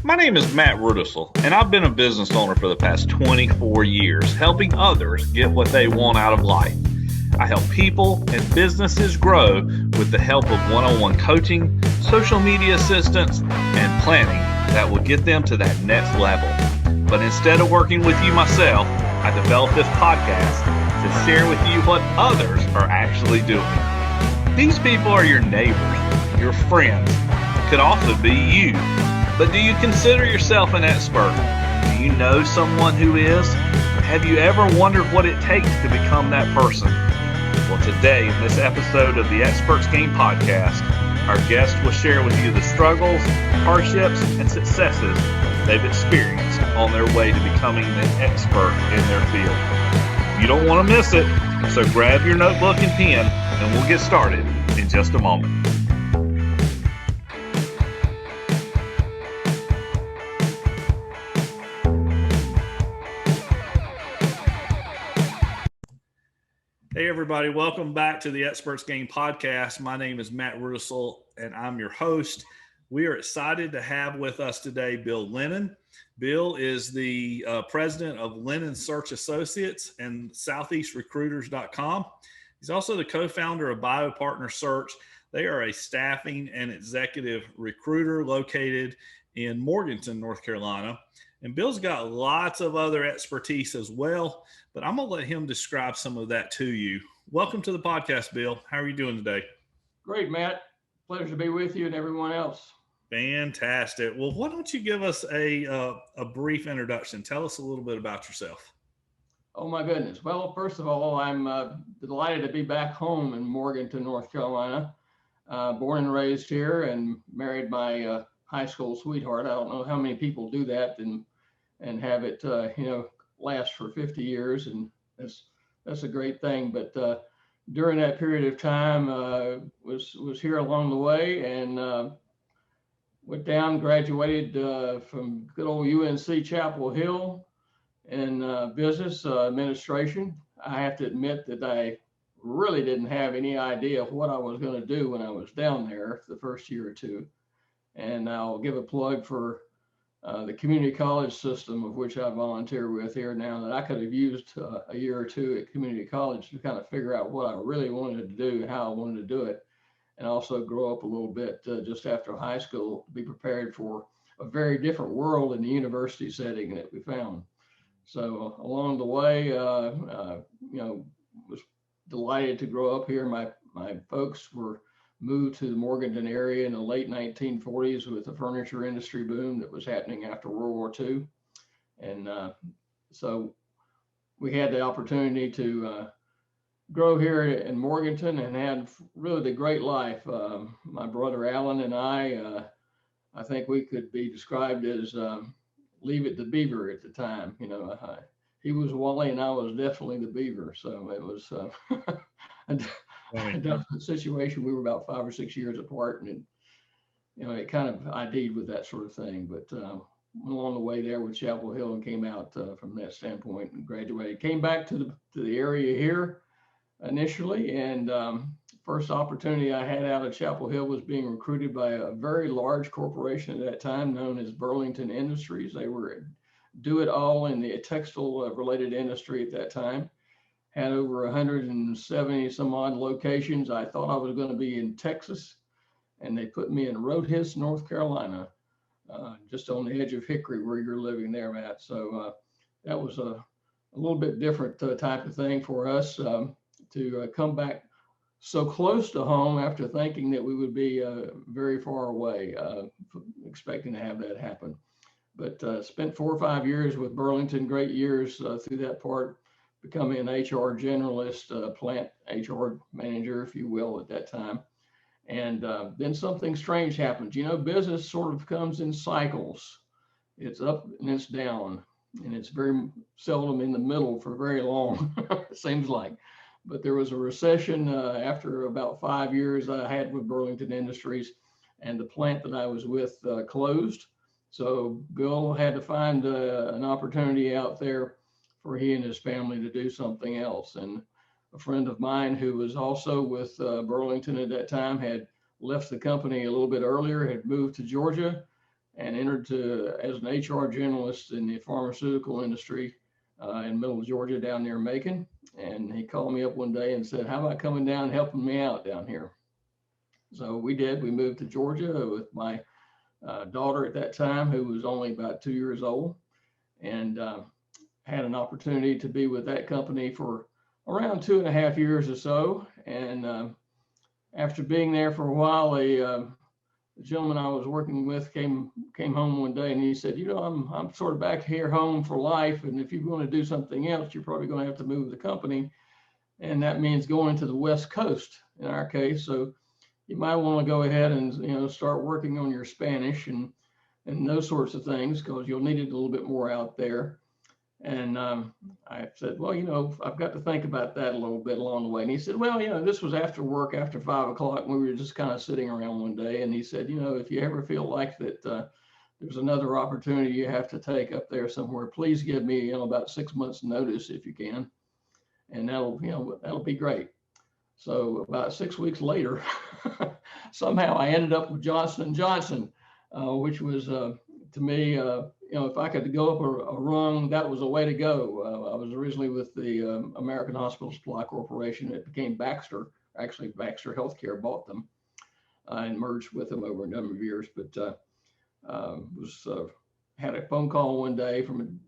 My name is Matt Rudisell, and I've been a business owner for the past 24 years, helping others get what they want out of life. I help people and businesses grow with the help of one-on-one coaching, social media assistance, and planning that will get them to that next level. But instead of working with you myself, I developed this podcast to share with you what others are actually doing. These people are your neighbors, your friends, could also be you. But do you consider yourself an expert? Do you know someone who is? Have you ever wondered what it takes to become that person? Well, today in this episode of the Experts Game podcast, our guest will share with you the struggles, hardships, and successes they've experienced on their way to becoming an expert in their field. You don't want to miss it, so grab your notebook and pen, and we'll get started in just a moment. Hey everybody, welcome back to the Experts Game podcast. My name is Matt Rudisell and I'm your host. We are excited to have with us today Bill Lennon. Bill is the president of Lennon Search Associates and SoutheastRecruiters.com. He's also the co-founder of BioPartner Search. They are a staffing and executive recruiter located in Morganton, North Carolina. And Bill's got lots of other expertise as well, but I'm going to let him describe some of that to you. Welcome to the podcast, Bill. How are you doing today? Great, Matt. Pleasure to be with you and everyone else. Fantastic. Well, why don't you give us a brief introduction? Tell us a little bit about yourself. Oh, my goodness. Well, first of all, I'm delighted to be back home in Morganton, North Carolina. Born and raised here and married my high school sweetheart. I don't know how many people do that and have it, last for 50 years. And that's a great thing. But during that period of time, was here along the way and went down, graduated from good old UNC Chapel Hill in business administration. I have to admit that I really didn't have any idea of what I was going to do when I was down there the first year or two. And I'll give a plug for the community college system, of which I volunteer with here now, that I could have used a year or two at community college to kind of figure out what I really wanted to do, how I wanted to do it, and also grow up a little bit just after high school, be prepared for a very different world in the university setting that we found. So along the way, was delighted to grow up here. My folks were moved to the Morganton area in the late 1940s with the furniture industry boom that was happening after World War II. And so we had the opportunity to grow here in Morganton and had really the great life. My brother Alan and I think we could be described as Leave It to Beaver at the time. He was Wally and I was definitely the Beaver. So it was a definite situation. We were about 5 or 6 years apart, and it kind of ID'd with that sort of thing. But went along the way there with Chapel Hill and came out from that standpoint and graduated. Came back to the area here initially, and first opportunity I had out of Chapel Hill was being recruited by a very large corporation at that time known as Burlington Industries. They were do it all in the textile related industry at that time. Had over 170 some odd locations. I thought I was going to be in Texas, and they put me in Roadhis, North Carolina, just on the edge of Hickory, where you're living there, Matt. So that was a little bit different type of thing for us to come back so close to home after thinking that we would be very far away, expecting to have that happen. But spent 4 or 5 years with Burlington, great years through that part, becoming an HR generalist, plant HR manager, if you will, at that time. And then something strange happens. Business sort of comes in cycles. It's up and it's down, and it's very seldom in the middle for very long, it seems like. But there was a recession after about 5 years I had with Burlington Industries, and the plant that I was with closed. So Bill had to find an opportunity out there for he and his family to do something else. And a friend of mine who was also with Burlington at that time had left the company a little bit earlier, had moved to Georgia, and entered as an HR generalist in the pharmaceutical industry in middle of Georgia down near Macon. And he called me up one day and said, how about coming down and helping me out down here? So we did. We moved to Georgia with my daughter at that time, who was only about 2 years old, and had an opportunity to be with that company for around 2.5 years or so. And after being there for a while, the gentleman I was working with came home one day and he said, I'm sort of back here home for life. And if you want to do something else, you're probably going to have to move the company. And that means going to the West Coast in our case. So you might want to go ahead and, start working on your Spanish and those sorts of things, because you'll need it a little bit more out there. And I said, well, I've got to think about that a little bit along the way. And he said, well, this was after work, after 5 o'clock. And we were just kind of sitting around one day. And he said, if you ever feel like that there's another opportunity you have to take up there somewhere, please give me, about 6 months notice if you can. And that'll be great. So about 6 weeks later, somehow I ended up with Johnson & Johnson, which was to me, if I could go up a rung, that was a way to go. I was originally with the American Hospital Supply Corporation. It became Baxter. Actually, Baxter Healthcare bought them and merged with them over a number of years. But had a phone call one day from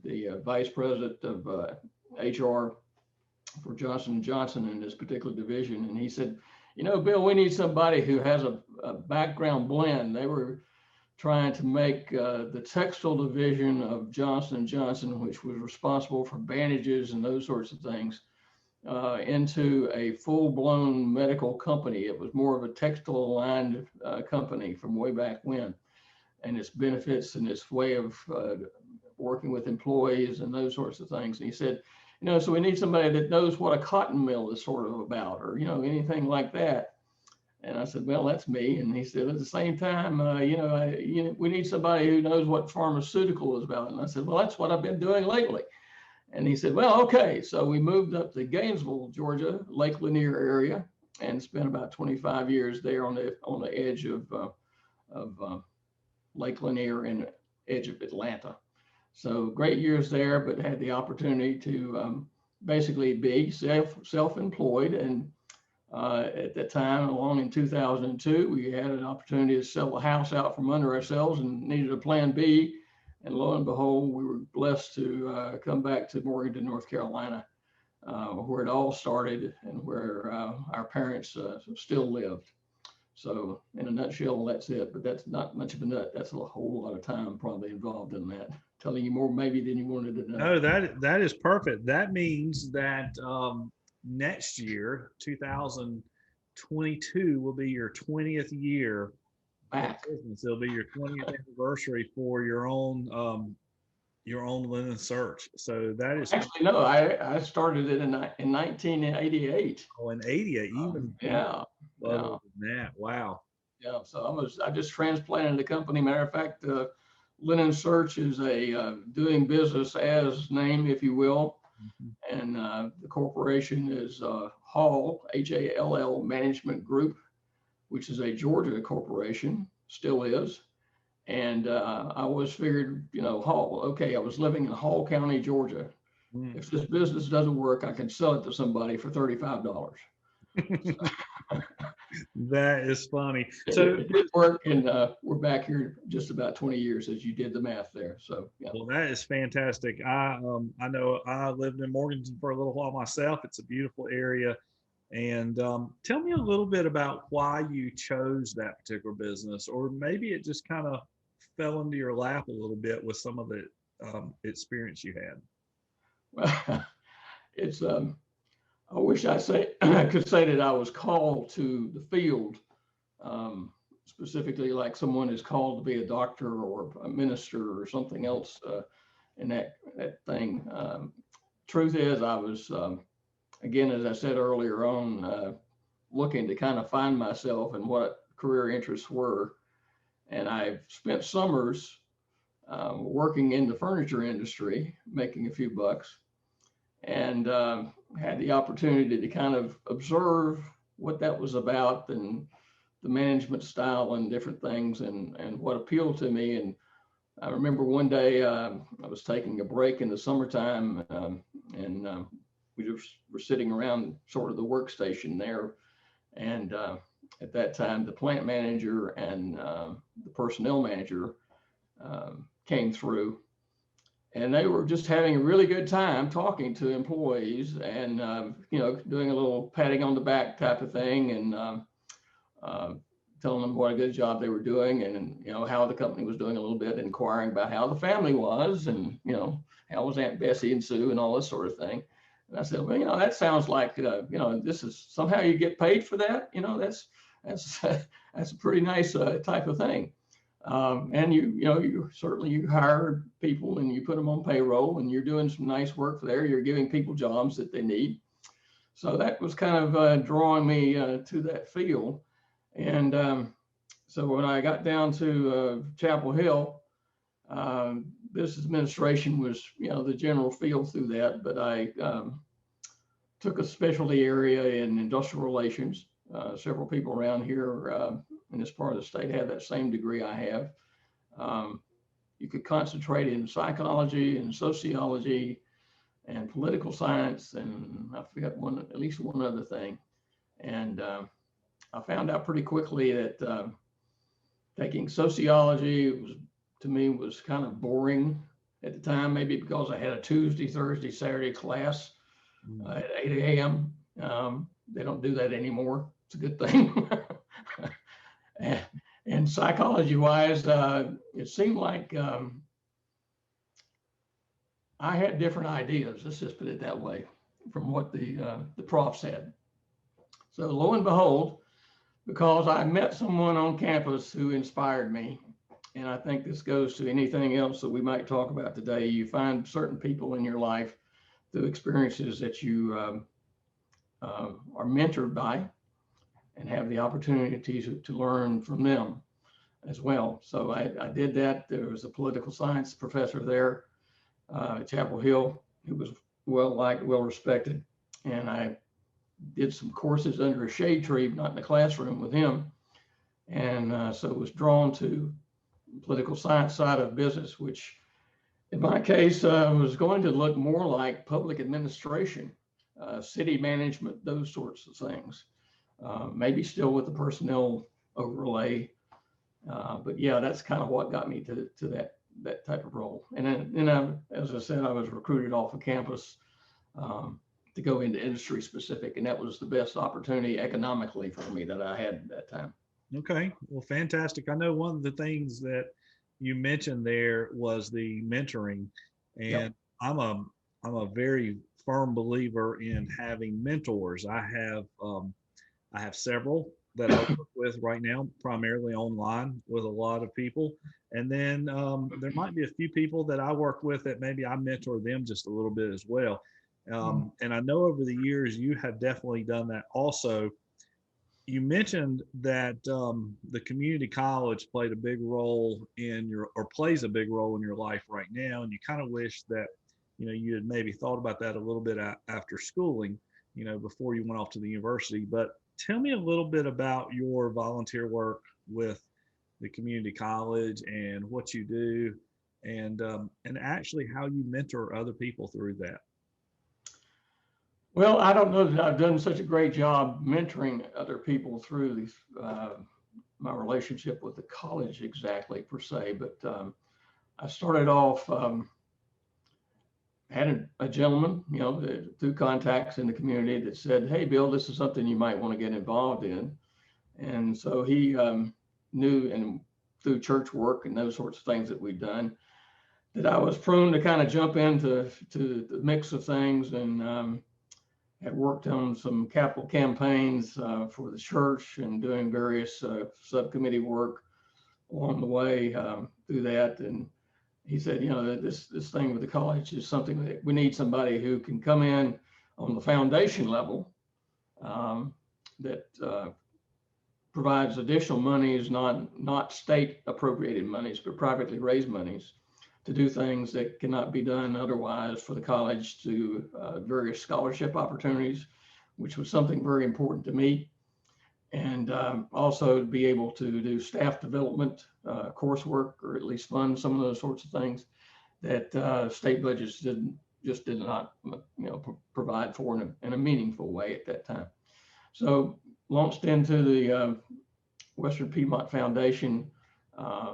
the vice president of HR for Johnson & Johnson in this particular division, and he said, Bill, we need somebody who has a background blend. They were trying to make the textile division of Johnson & Johnson, which was responsible for bandages and those sorts of things, into a full-blown medical company. It was more of a textile-aligned company from way back when, and its benefits and its way of working with employees and those sorts of things. And he said, so we need somebody that knows what a cotton mill is sort of about, or, anything like that. And I said, well, that's me. And he said, at the same time, we need somebody who knows what pharmaceutical is about. And I said, well, that's what I've been doing lately. And he said, well, okay. So we moved up to Gainesville, Georgia, Lake Lanier area, and spent about 25 years there on the edge of Lake Lanier and edge of Atlanta. So great years there, but had the opportunity to basically be self-employed. And at that time, along in 2002, we had an opportunity to sell a house out from under ourselves and needed a plan B. And lo and behold, we were blessed to come back to Morganton, North Carolina, where it all started and where our parents still lived. So in a nutshell, that's it. But that's not much of a nut. That's a whole lot of time probably involved in that. Telling you more maybe than you wanted to know. No, that is perfect. That means that next year, 2022, will be your 20th year back. It'll be your 20th anniversary for your own Lennon Search. So that is actually no. I started it in 1988. Oh, in 88, even yeah. Than that. Wow. Yeah. So I just transplanted the company. Matter of fact, Lennon Search is a doing business as name, if you will. Mm-hmm. And the corporation is Hall, Hall Management Group, which is a Georgia corporation, still is. And I always figured, Hall, okay, I was living in Hall County, Georgia. Mm. If this business doesn't work, I can sell it to somebody for $35. That is funny. So it did work, and we're back here just about 20 years, as you did the math there. So yeah. Well, that is fantastic. I know I lived in Morganton for a little while myself. It's a beautiful area. And tell me a little bit about why you chose that particular business, or maybe it just kind of fell into your lap a little bit with some of the experience you had. Well, it's I wish I could say that I was called to the field, specifically like someone is called to be a doctor or a minister or something else in that thing. Truth is, I was, again, as I said earlier on, looking to kind of find myself and what career interests were. And I've spent summers working in the furniture industry, making a few bucks, and had the opportunity to kind of observe what that was about and the management style and different things, and what appealed to me. And I remember one day I was taking a break in the summertime, and we just were sitting around sort of the workstation there. And at that time, the plant manager and the personnel manager came through, and they were just having a really good time talking to employees and, doing a little patting on the back type of thing, and telling them what a good job they were doing, and, how the company was doing a little bit, inquiring about how the family was, and, how was Aunt Bessie and Sue and all this sort of thing. And I said, well, that sounds like, this is somehow you get paid for that. That's that's a pretty nice type of thing. And you certainly, you hire people and you put them on payroll, and you're doing some nice work there. You're giving people jobs that they need. So that was kind of drawing me to that field. And so when I got down to Chapel Hill, business administration was, the general field through that, but I took a specialty area in industrial relations. Several people around here in this part of the state have that same degree I have. You could concentrate in psychology and sociology and political science, and I forget at least one other thing. And I found out pretty quickly that taking sociology to me was kind of boring at the time, maybe because I had a Tuesday, Thursday, Saturday class at 8 a.m. They don't do that anymore. It's a good thing. And psychology wise, it seemed like I had different ideas, let's just put it that way, from what the profs had. So lo and behold, because I met someone on campus who inspired me, and I think this goes to anything else that we might talk about today, you find certain people in your life through experiences that you are mentored by and have the opportunity to learn from them as well. So I did that. There was a political science professor there at Chapel Hill who was well liked, well respected, and I did some courses under a shade tree, not in the classroom with him. And so was drawn to the political science side of business, which in my case was going to look more like public administration, city management, those sorts of things. Maybe still with the personnel overlay. But yeah, that's kind of what got me to that type of role. And then, as I said, I was recruited off of campus to go into industry specific, and that was the best opportunity economically for me that I had at that time. Okay, well, fantastic. I know one of the things that you mentioned there was the mentoring, and yep. I'm a very firm believer in having mentors. I have several that I work with right now, primarily online with a lot of people. And then there might be a few people that I work with that maybe I mentor them just a little bit as well. And I know over the years you have definitely done that also. You mentioned that the community college played a big role plays a big role in your life right now. And you kind of wish that, you had maybe thought about that a little bit after schooling, before you went off to the university. But tell me a little bit about your volunteer work with the community college and what you do, and actually how you mentor other people through that. Well, I don't know that I've done such a great job mentoring other people through these, my relationship with the college exactly per se, but I started off, had a gentleman, through contacts in the community that said, "Hey, Bill, this is something you might want to get involved in." And so he knew, and through church work and those sorts of things that we've done, that I was prone to kind of jump into the mix of things, and had worked on some capital campaigns for the church and doing various subcommittee work along the way through that. And he said, this thing with the college is something that we need somebody who can come in on the foundation level that provides additional monies, not state appropriated monies, but privately raised monies, to do things that cannot be done otherwise for the college, to various scholarship opportunities, which was something very important to me. and also to be able to do staff development, coursework, or at least fund some of those sorts of things that state budgets did not, provide for in a meaningful way at that time. So launched into the Western Piedmont Foundation,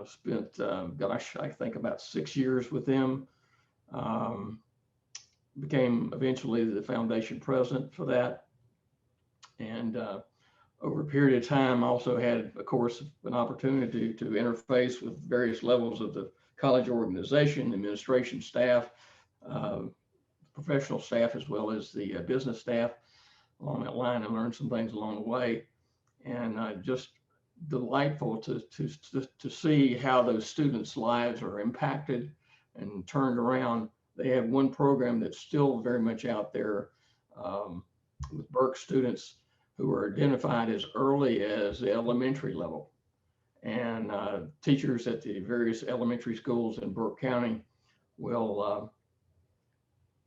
spent, gosh, I think about 6 years with them. Um, Became eventually the foundation president for that. And over a period of time, also had, of course, an opportunity to interface with various levels of the college organization, administration staff, uh, professional staff, as well as the business staff along that line, and learned some things along the way. And just delightful to see how those students' lives are impacted and turned around. They have one program that's still very much out there with Burke students who are identified as early as the elementary level. And teachers at the various elementary schools in Burke County will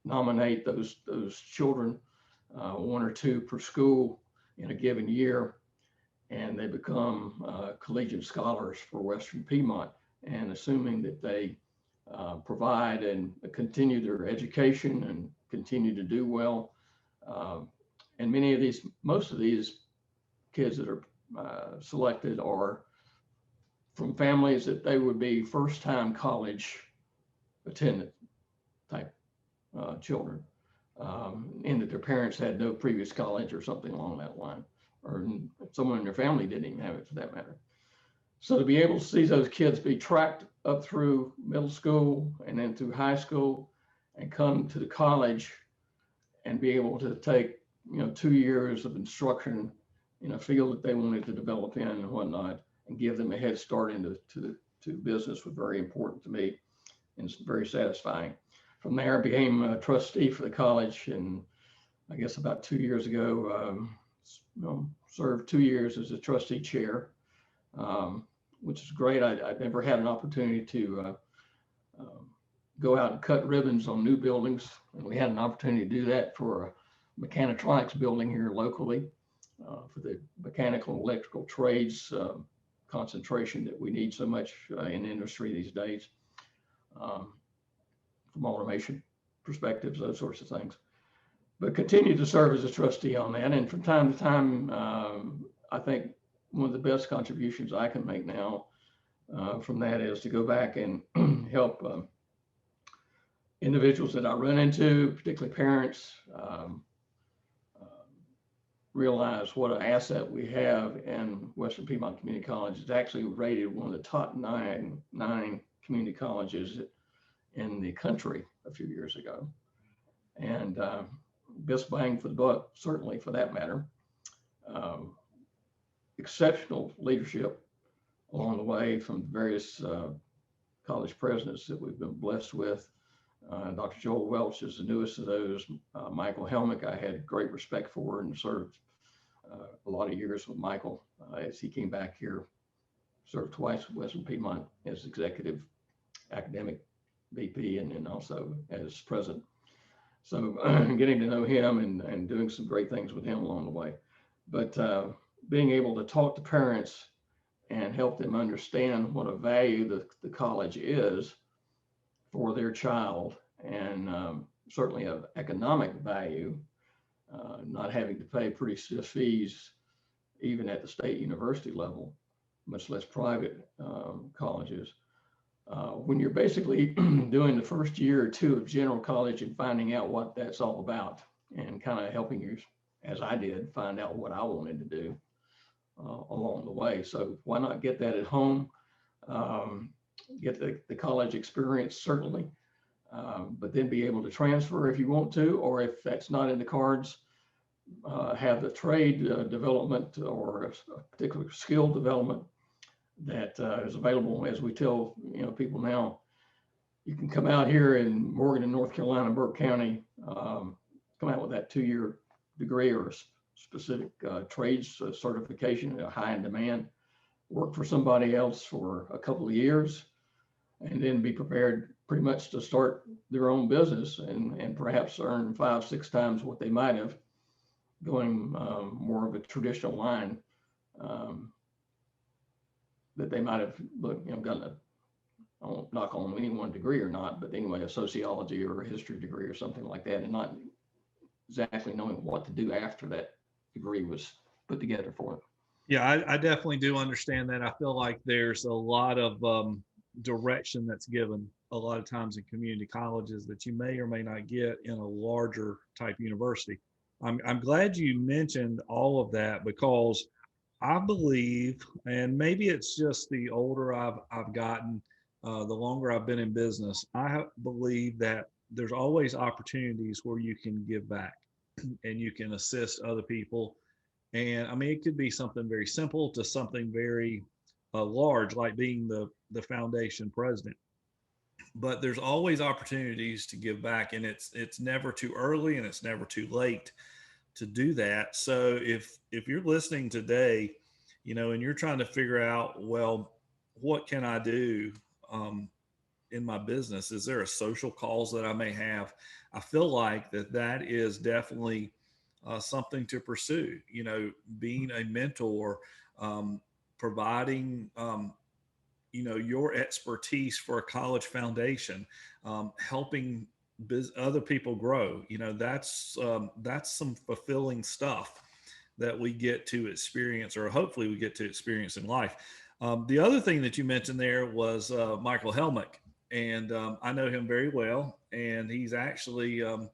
nominate those children, one or two per school in a given year, and they become collegiate scholars for Western Piedmont. And assuming that they provide and continue their education and continue to do well. And most of these kids that are selected are from families that they would be first-time college attendant type children, in that their parents had no previous college or something along that line, or someone in their family didn't even have it for that matter. So to be able to see those kids be tracked up through middle school and then through high school and come to the college and be able to take, 2 years of instruction in a field that they wanted to develop in and whatnot, and give them a head start into business was very important to me, and it's very satisfying. From there, I became a trustee for the college, and I guess about 2 years ago, served 2 years as a trustee chair, which is great. I've never had an opportunity to go out and cut ribbons on new buildings, and we had an opportunity to do that for a mechatronics building here locally, for the mechanical and electrical trades concentration that we need so much in the industry these days, from automation perspectives, those sorts of things. But continue to serve as a trustee on that. And from time to time, I think one of the best contributions I can make now from that is to go back and help individuals that I run into, particularly parents, realize what an asset we have in Western Piedmont Community College. It's actually rated one of the top nine community colleges in the country a few years ago. And best bang for the buck, certainly, for that matter. Exceptional leadership along the way from various college presidents that we've been blessed with. Dr. Joel Welch is the newest of those. Michael Helmick, I had great respect for and served a lot of years with Michael as he came back here, served twice with Western Piedmont as executive academic VP and then also as president. So getting to know him and doing some great things with him along the way. But being able to talk to parents and help them understand what a value the college is for their child, and certainly of economic value, not having to pay pretty stiff fees, even at the state university level, much less private colleges. When you're basically doing the first year or two of general college and finding out what that's all about, and kind of helping you, as I did, find out what I wanted to do along the way. So why not get that at home? Get the college experience, certainly, but then be able to transfer if you want to, or if that's not in the cards, have the trade development or a particular skill development that is available. As we tell people now, you can come out here in Morgan and North Carolina, Burke County, come out with that 2-year degree or a specific trades certification, high in demand, work for somebody else for a couple of years, and then be prepared pretty much to start their own business and perhaps earn 5-6 times what they might have going more of a traditional line um, that they might have gotten a, I won't knock on any one degree or not, but anyway, a sociology or a history degree or something like that, and not exactly knowing what to do after that degree was put together for them. Yeah, I definitely do understand that. I feel like there's a lot of direction that's given a lot of times in community colleges that you may or may not get in a larger type university. I'm glad you mentioned all of that because I believe, and maybe it's just the older I've gotten, the longer I've been in business, believe that there's always opportunities where you can give back and you can assist other people. And I mean, it could be something very simple to something very large, like being the foundation president. But there's always opportunities to give back, and it's never too early and it's never too late to do that. So if you're listening today, and you're trying to figure out, well, what can I do in my business? Is there a social cause that I may have? I feel like that is definitely something to pursue. Being a mentor, providing your expertise for a college foundation, helping other people grow. That's some fulfilling stuff that we get to experience, or hopefully we get to experience in life. The other thing that you mentioned there was Michael Helmick, and I know him very well, and he's actually um,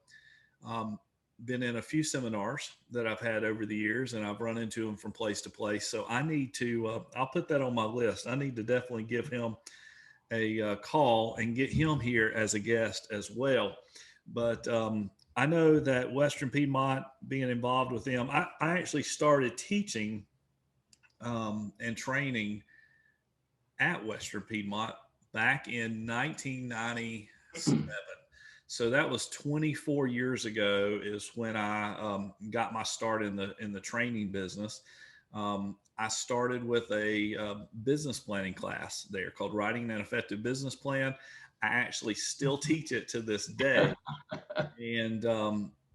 been in a few seminars that I've had over the years, and I've run into him from place to place. So I need to, I'll put that on my list. I need to definitely give him a call and get him here as a guest as well. But I know that Western Piedmont, being involved with them, I actually started teaching and training at Western Piedmont back in 1997. So that was 24 years ago is when I got my start in the training business. I started with a business planning class there called Writing an Effective Business Plan. I actually still teach it to this day, and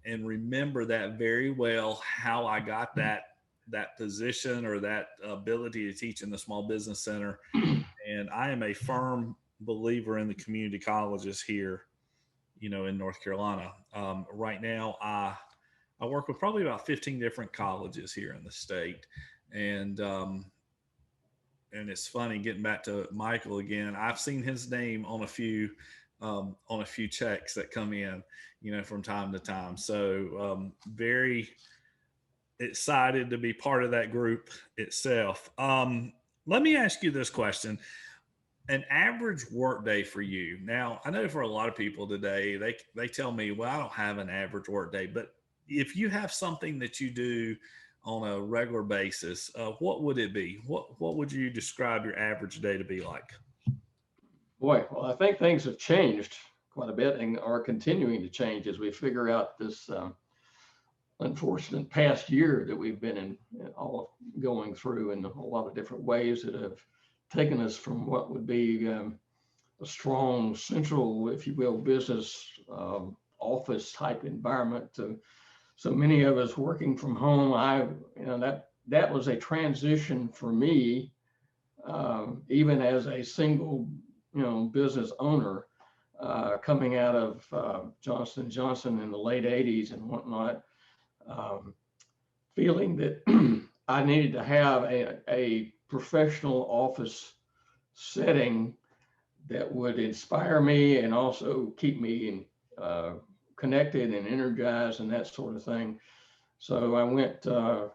remember that very well, how I got that position or that ability to teach in the Small Business Center. And I am a firm believer in the community colleges here, in North Carolina. Right now, I work with probably about 15 different colleges here in the state, and it's funny getting back to Michael again. I've seen his name on a few checks that come in, from time to time. So very excited to be part of that group itself. Let me ask you this question: an average work day for you. Now, I know for a lot of people today, they tell me, well, I don't have an average work day, but if you have something that you do on a regular basis, what would it be? What would you describe your average day to be like? Boy, well, I think things have changed quite a bit and are continuing to change as we figure out this unfortunate past year that we've been in, all going through in a lot of different ways that have taken us from what would be a strong central, if you will, business office type environment to so many of us working from home. That was a transition for me, even as a single business owner, coming out of Johnson Johnson in the late 80s and whatnot, feeling that I needed to have a professional office setting that would inspire me and also keep me connected and energized and that sort of thing. So I went, to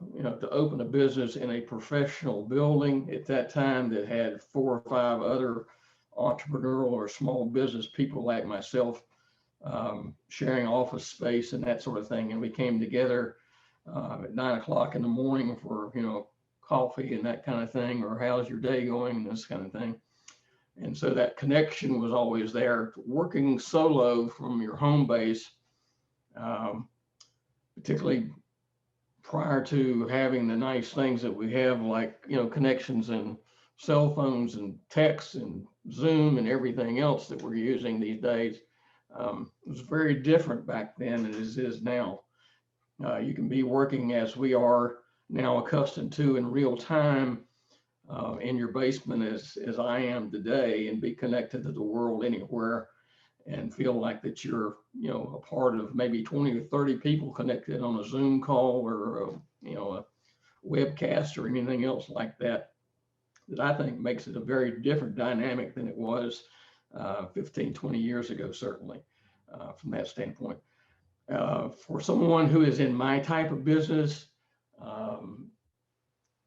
open a business in a professional building at that time that had 4 or 5 other entrepreneurial or small business people like myself, sharing office space and that sort of thing. And we came together at 9 o'clock in the morning for, coffee and that kind of thing, or how's your day going, and this kind of thing. And so that connection was always there. Working solo from your home base, particularly prior to having the nice things that we have, like, connections and cell phones and texts and Zoom and everything else that we're using these days, it was very different back then as it is now. You can be working as we are now accustomed to in real time in your basement as I am today, and be connected to the world anywhere and feel like that you're, a part of maybe 20 or 30 people connected on a Zoom call or, a webcast or anything else like that, that I think makes it a very different dynamic than it was 15, 20 years ago, certainly from that standpoint. For someone who is in my type of business,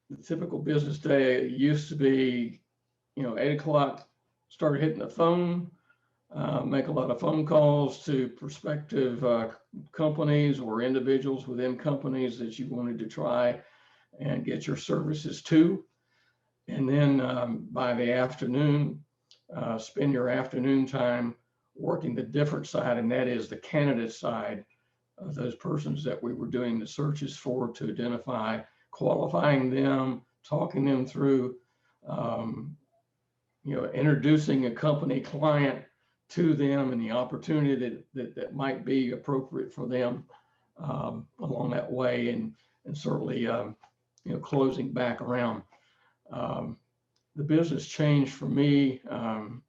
the typical business day used to be, 8 o'clock, started hitting the phone, make a lot of phone calls to prospective companies or individuals within companies that you wanted to try and get your services to. And then by the afternoon, spend your afternoon time working the different side, and that is the candidate side of those persons that we were doing the searches for, to identify, qualifying them, talking them through, introducing a company client to them and the opportunity that might be appropriate for them along that way, and certainly closing back around. The business changed for me, and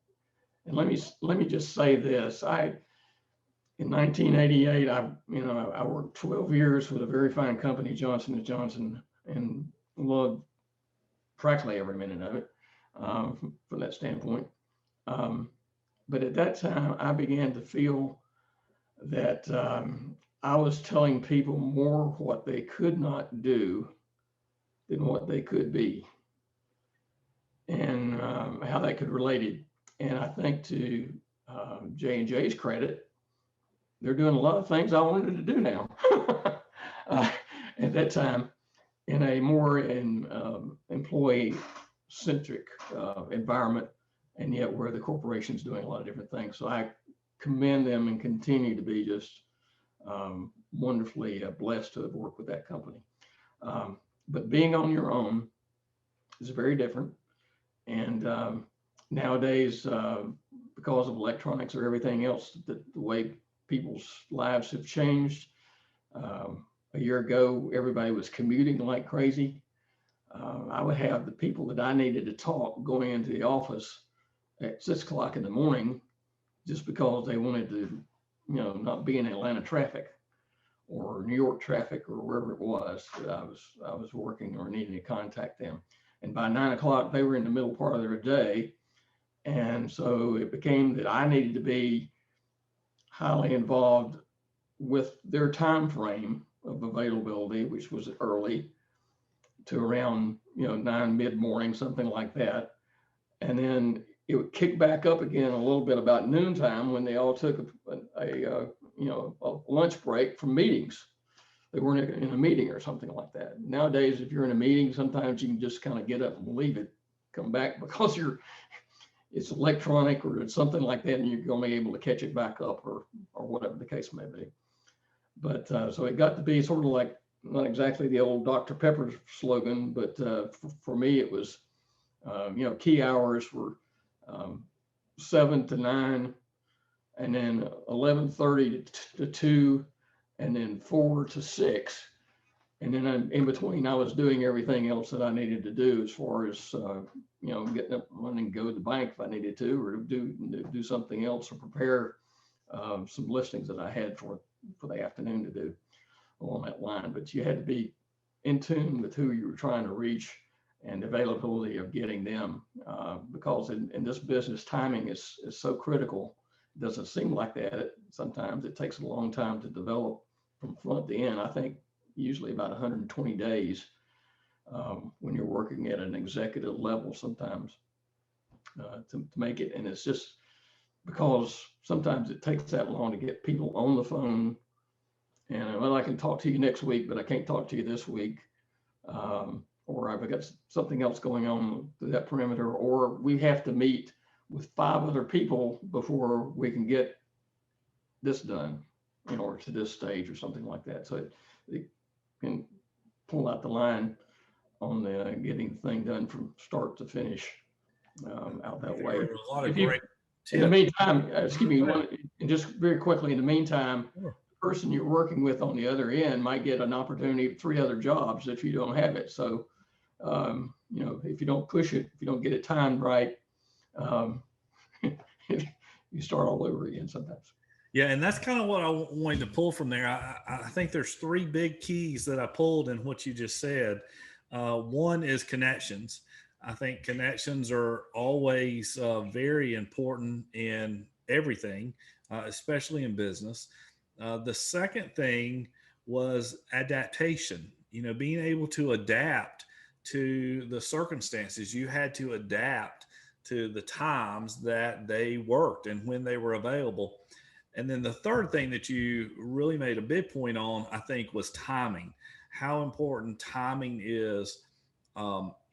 let me just say this: in 1988, I worked 12 years with a very fine company, Johnson & Johnson, and loved practically every minute of it from that standpoint. But at that time, I began to feel that I was telling people more what they could not do than what they could be, and how that could relate it. And I think, to J&J's credit, they're doing a lot of things I wanted to do now. At that time, in a more employee-centric environment, and yet where the corporation's doing a lot of different things. So I commend them and continue to be just wonderfully blessed to have worked with that company. But being on your own is very different. And nowadays, because of electronics or everything else, the way people's lives have changed. A year ago, everybody was commuting like crazy. I would have the people that I needed to talk going into the office at 6 o'clock in the morning, just because they wanted to, not be in Atlanta traffic or New York traffic or wherever it was that I was working or needing to contact them. And by 9 o'clock, they were in the middle part of their day. And so it became that I needed to be highly involved with their time frame of availability, which was early to around 9 mid-morning, something like that. And then it would kick back up again a little bit about noontime, when they all took a lunch break from meetings. They weren't in a meeting or something like that. Nowadays, if you're in a meeting, sometimes you can just kind of get up and leave it, come back, because it's electronic or it's something like that, and you're only able to catch it back up, or whatever the case may be. But so it got to be sort of like, not exactly the old Dr. Pepper slogan, but for me, it was, key hours were 7 to 9, and then 11:30 to 2, and then 4 to 6. And then in between, I was doing everything else that I needed to do, as far as, getting up and running, go to the bank if I needed to, or do something else, or prepare some listings that I had for the afternoon to do along that line. But you had to be in tune with who you were trying to reach and availability of getting them, because in this business, timing is so critical. It doesn't seem like that. Sometimes it takes a long time to develop from front to end. I think usually about 120 days when you're working at an executive level, sometimes to make it. And it's just because sometimes it takes that long to get people on the phone. And well, I can talk to you next week, but I can't talk to you this week. Or I've got something else going on through that perimeter, or we have to meet with 5 other people before we can get this done, or to this stage or something like that. So it can pull out the line on the getting the thing done from start to finish out that way. A lot of great in the meantime, excuse me, and just very quickly, in the meantime, person you're working with on the other end might get an opportunity, 3 other jobs if you don't have it. So, if you don't push it, if you don't get it timed right, um, you start all over again sometimes. Yeah, and that's kind of what I wanted to pull from there. I think there's three big keys that I pulled in what you just said. One is connections. I think connections are always very important in everything, especially in business. The second thing was adaptation. Being able to adapt to the circumstances. You had to adapt to the times that they worked and when they were available. And then the third thing that you really made a big point on, I think, was timing. How important timing is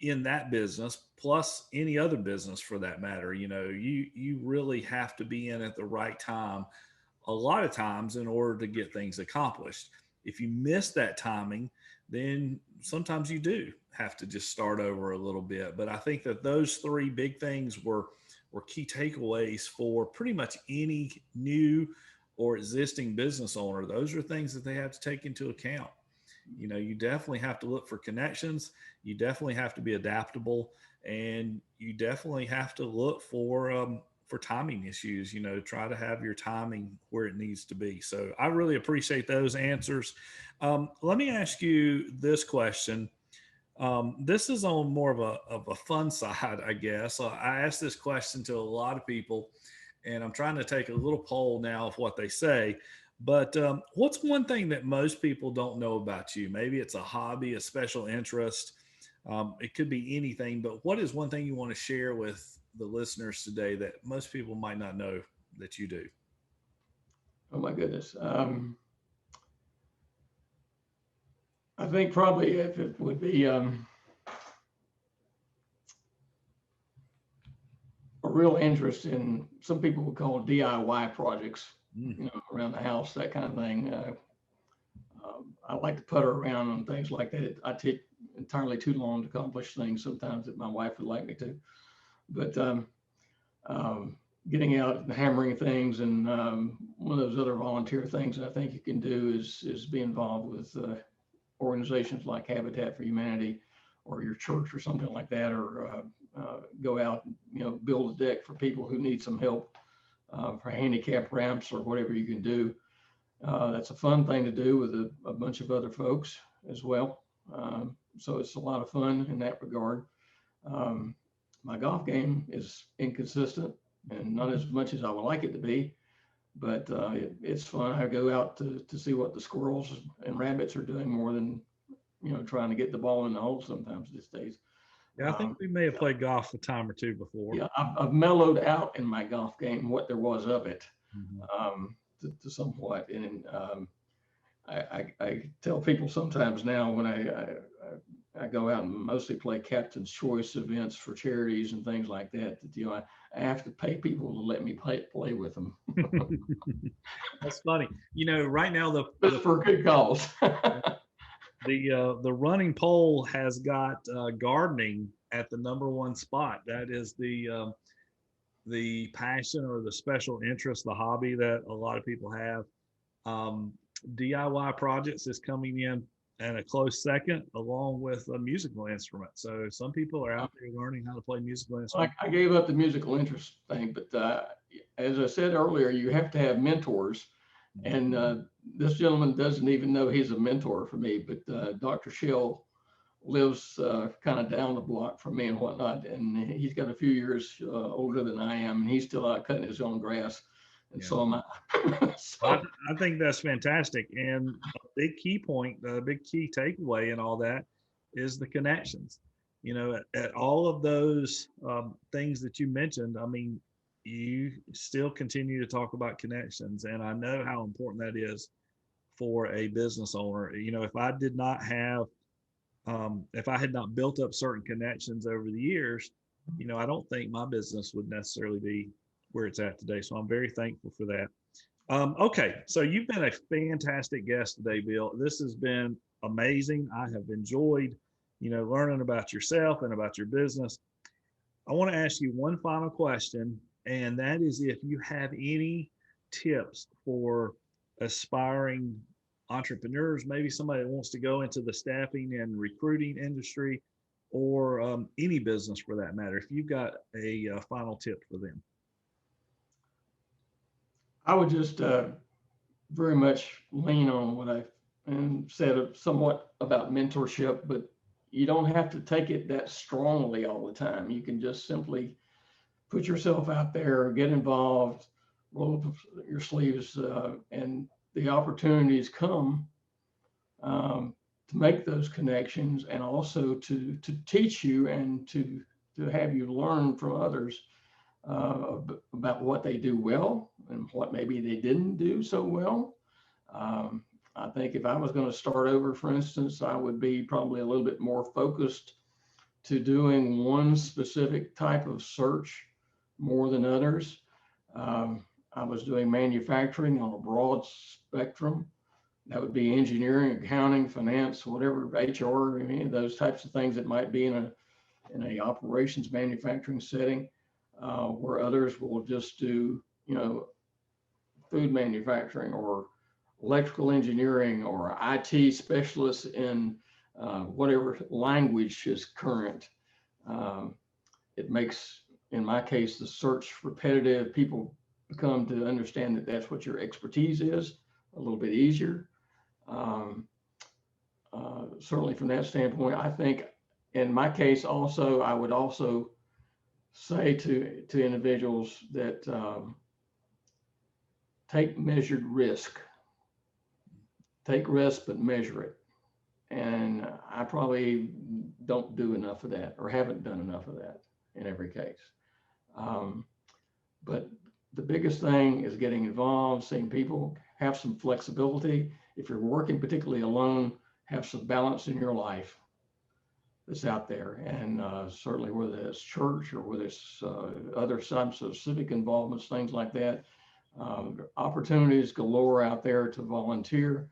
in that business, plus any other business for that matter. You really have to be in at the right time a lot of times in order to get things accomplished. If you miss that timing, then sometimes you do have to just start over a little bit. But I think that those three big things were key takeaways for pretty much any new or existing business owner. Those are things that they have to take into account. You definitely have to look for connections. You definitely have to be adaptable, and you definitely have to look for timing issues. Try to have your timing where it needs to be. So I really appreciate those answers. Let me ask you this question. This is on more of a fun side, I guess. I asked this question to a lot of people, and I'm trying to take a little poll now of what they say. But what's one thing that most people don't know about you? Maybe it's a hobby, a special interest. It could be anything, but what is one thing you want to share with the listeners today that most people might not know that you do? Oh my goodness. I think probably if it would be a real interest in, some people would call DIY projects, around the house, that kind of thing. I like to putter around on things like that. I take entirely too long to accomplish things sometimes that my wife would like me to. But getting out and hammering things, and one of those other volunteer things I think you can do is be involved with organizations like Habitat for Humanity or your church or something like that, or go out and build a deck for people who need some help, for handicap ramps or whatever you can do. That's a fun thing to do with a bunch of other folks as well. So it's a lot of fun in that regard. My golf game is inconsistent and not as much as I would like it to be, but it's fun. I go out to see what the squirrels and rabbits are doing more than trying to get the ball in the hole sometimes these days. Yeah, I think we may have played golf a time or two before. Yeah, I've mellowed out in my golf game what there was of it, to somewhat. And I tell people sometimes now when I go out and mostly play captain's choice events for charities and things like that, I have to pay people to let me play with them. That's funny. Right now But for good cause. the running poll has got gardening at the number one spot. That is the passion or the special interest, the hobby that a lot of people have. DIY projects is coming in a close second, along with a musical instrument. So some people are out there learning how to play musical instruments. I gave up the musical interest thing, but as I said earlier, you have to have mentors. And this gentleman doesn't even know he's a mentor for me, but Dr. Shell lives kind of down the block from me and whatnot. And he's got a few years older than I am, and he's still out cutting his own grass. And so am I. So, I think that's fantastic. And a big key point, a big key takeaway in all that is the connections. At all of those things that you mentioned, I mean, you still continue to talk about connections. And I know how important that is for a business owner. If I did not have, if I had not built up certain connections over the years, I don't think my business would necessarily be where it's at today. So I'm very thankful for that. Okay, so you've been a fantastic guest today, Bill. This has been amazing. I have enjoyed, learning about yourself and about your business. I want to ask you one final question, and that is if you have any tips for aspiring entrepreneurs, maybe somebody that wants to go into the staffing and recruiting industry, or any business for that matter, if you've got a final tip for them? I would just very much lean on what I said somewhat about mentorship, but you don't have to take it that strongly all the time. You can just simply put yourself out there, get involved, roll up your sleeves, and the opportunities come to make those connections, and also to teach you and to have you learn from others about what they do well and what maybe they didn't do so well. Um, I think if I was going to start over, for instance, I would be probably a little bit more focused to doing one specific type of search more than others. I was doing manufacturing on a broad spectrum. That would be engineering, accounting, finance, whatever, HR, any of those types of things that might be in a operations manufacturing setting, where others will just do, food manufacturing or electrical engineering or IT specialists in whatever language is current. Um, it makes, in my case, the search repetitive. People become to understand that that's what your expertise is a little bit easier. Um, Certainly from that standpoint, I think in my case also, I would also say to individuals that take measured risk, take risk, but measure it. And I probably don't do enough of that, or haven't done enough of that in every case. Um, but the biggest thing is getting involved, seeing people, have some flexibility. If you're working particularly alone, have some balance in your life that's out there. And certainly whether it's church or whether it's other types of civic involvements, things like that, opportunities galore out there to volunteer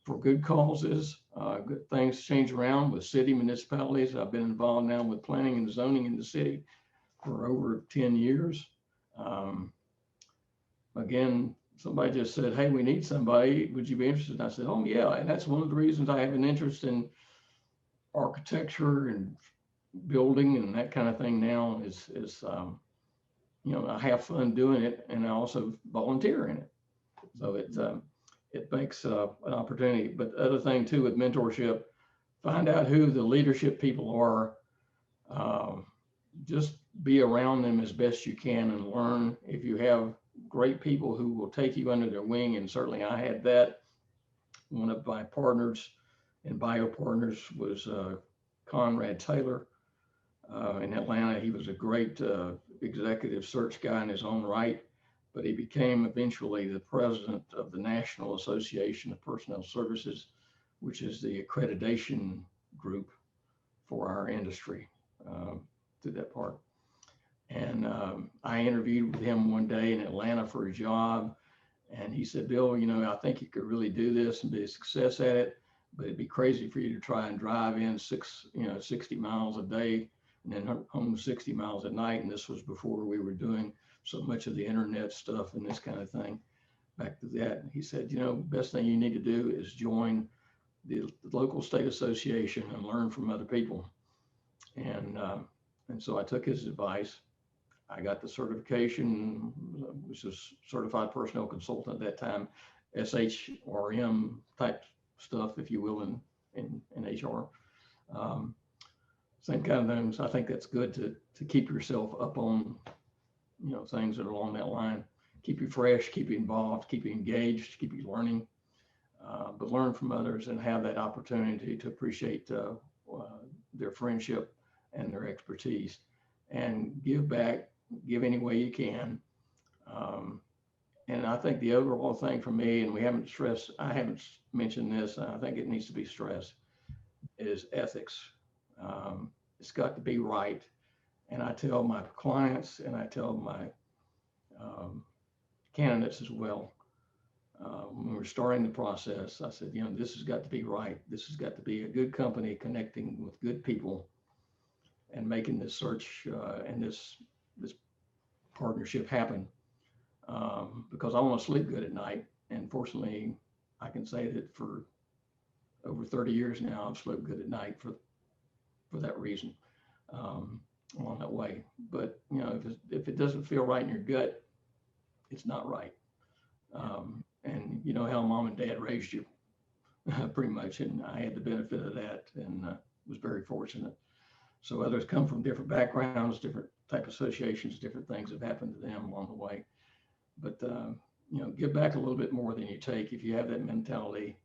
for good causes. Good things change around with city municipalities. I've been involved now with planning and zoning in the city for over 10 years. Um, Again, somebody just said, "Hey, we need somebody. Would you be interested?" And I said, "Oh, yeah." And that's one of the reasons I have an interest in architecture and building and that kind of thing now is I have fun doing it, and I also volunteer in it. So it makes an opportunity. But the other thing too with mentorship, find out who the leadership people are. Um, just be around them as best you can and learn. If you have great people who will take you under their wing, and certainly I had that. One of my partners and bio partners was Conrad Taylor in Atlanta. He was a great executive search guy in his own right, but he became eventually the president of the National Association of Personnel Services, which is the accreditation group for our industry through that part. And I interviewed with him one day in Atlanta for a job. And he said, "Bill, I think you could really do this and be a success at it, but it'd be crazy for you to try and drive in 60 miles a day and then home 60 miles at night." And this was before we were doing so much of the internet stuff and this kind of thing. Back to that, he said, best thing you need to do is join the local state association and learn from other people. And so I took his advice. I got the certification, which is certified personnel consultant at that time, SHRM type stuff, if you will, in HR. Same kind of things. I think that's good to keep yourself up on, things that are along that line. Keep you fresh, keep you involved, keep you engaged, keep you learning, but learn from others and have that opportunity to appreciate their friendship and their expertise, and give back, give any way you can. And I think the overall thing for me, and I haven't mentioned this, and I think it needs to be stressed, is ethics. It's got to be right. And I tell my clients and I tell my candidates as well, when we're starting the process, I said, this has got to be right. This has got to be a good company connecting with good people and making this search and this partnership happen, because I want to sleep good at night. And fortunately, I can say that for over 30 years now, I've slept good at night for that reason, along that way. But, if it doesn't feel right in your gut, it's not right. And you know how mom and dad raised you, pretty much. And I had the benefit of that, and was very fortunate. So others come from different backgrounds, different type associations, different things have happened to them along the way. But, give back a little bit more than you take if you have that mentality,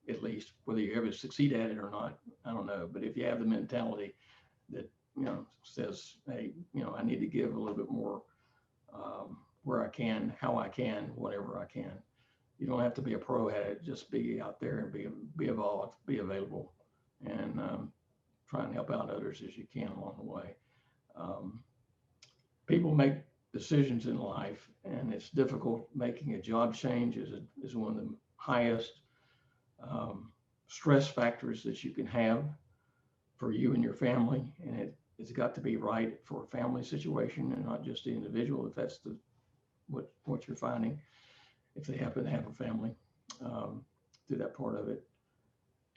at least. Whether you ever succeed at it or not, I don't know. But if you have the mentality that, says, hey, I need to give a little bit more, where I can, how I can, whatever I can. You don't have to be a pro at it. Just be out there and be involved, be available, and try and help out others as you can along the way. People make decisions in life, and it's difficult. Making a job change is one of the highest stress factors that you can have for you and your family, and it's got to be right for a family situation and not just the individual, if that's what you're finding, if they happen to have a family, do that part of it.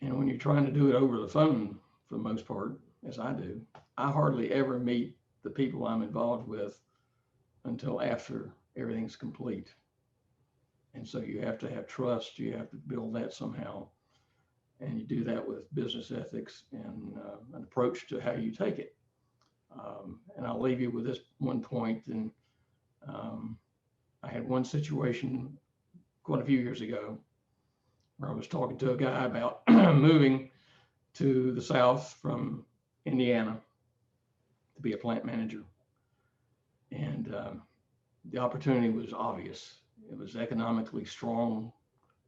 And when you're trying to do it over the phone, for the most part, as I do, I hardly ever meet the people I'm involved with until after everything's complete. And so you have to have trust. You have to build that somehow. And you do that with business ethics and an approach to how you take it. And I'll leave you with this one point. And I had one situation quite a few years ago where I was talking to a guy about moving to the South from Indiana to be a plant manager. And the opportunity was obvious. It was economically strong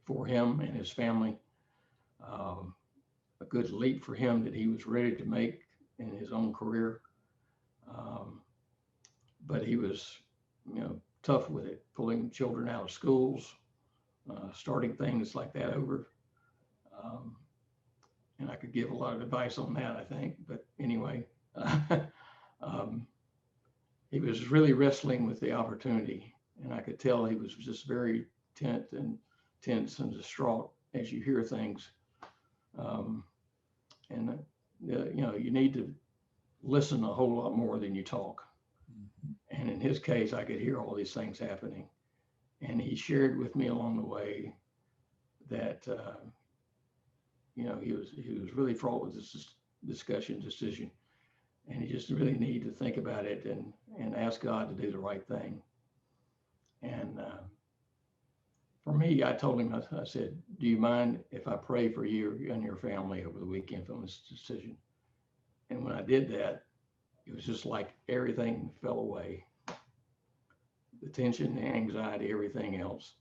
for him and his family. A good leap for him that he was ready to make in his own career. But he was, tough with it, pulling children out of schools, starting things like that over. And I could give a lot of advice on that, I think. But anyway, he was really wrestling with the opportunity. And I could tell he was just very tense and distraught as you hear things. You need to listen a whole lot more than you talk. And in his case, I could hear all these things happening. And he shared with me along the way that, he was really fraught with this decision. And he just really needed to think about it and ask God to do the right thing. And for me, I told him, I said, do you mind if I pray for you and your family over the weekend on this decision? And when I did that, it was just like everything fell away. The tension, the anxiety, everything else.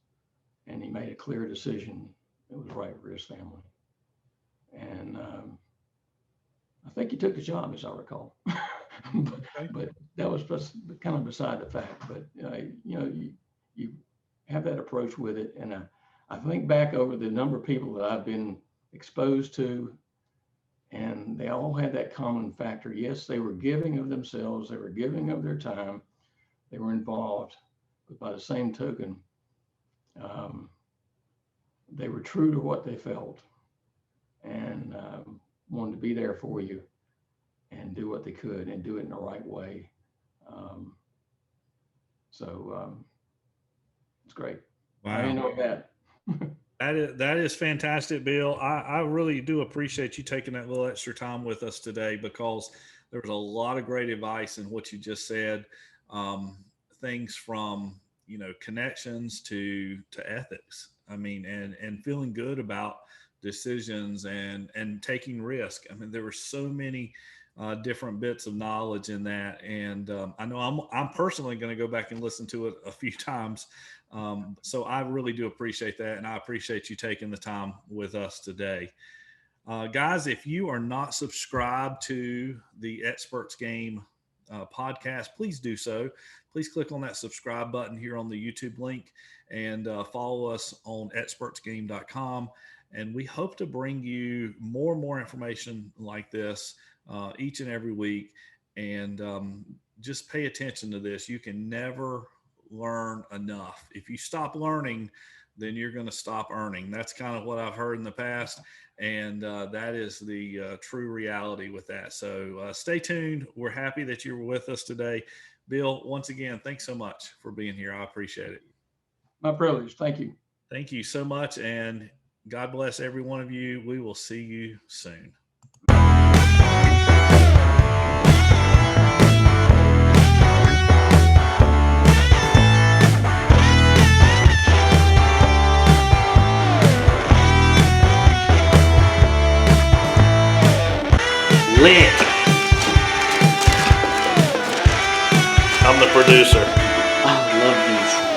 And he made a clear decision that was right for his family. And I think he took the job, as I recall. but that was just kind of beside the fact. But, you have that approach with it. And I think back over the number of people that I've been exposed to, and they all had that common factor. Yes, they were giving of themselves. They were giving of their time. They were involved. But by the same token, they were true to what they felt and wanted to be there for you and do what they could and do it in the right way. It's great. Wow. I didn't know that. That is fantastic, Bill. I really do appreciate you taking that little extra time with us today, because there was a lot of great advice in what you just said. Things from, connections to ethics. I mean, and feeling good about decisions and taking risk. I mean, there were so many different bits of knowledge in that. And I know I'm personally going to go back and listen to it a few times. So I really do appreciate that. And I appreciate you taking the time with us today. Guys, if you are not subscribed to the Experts Game podcast, please do so. Please click on that subscribe button here on the YouTube link and follow us on expertsgame.com. And we hope to bring you more and more information like this each and every week. And just pay attention to this. You can never learn enough. If you stop learning, then you're going to stop earning. That's kind of what I've heard in the past. And that is the true reality with that. So stay tuned. We're happy that you were with us today. Bill, once again, thanks so much for being here. I appreciate it. My privilege. Thank you. Thank you so much. And God bless every one of you. We will see you soon. Lit. I'm the producer. I love these.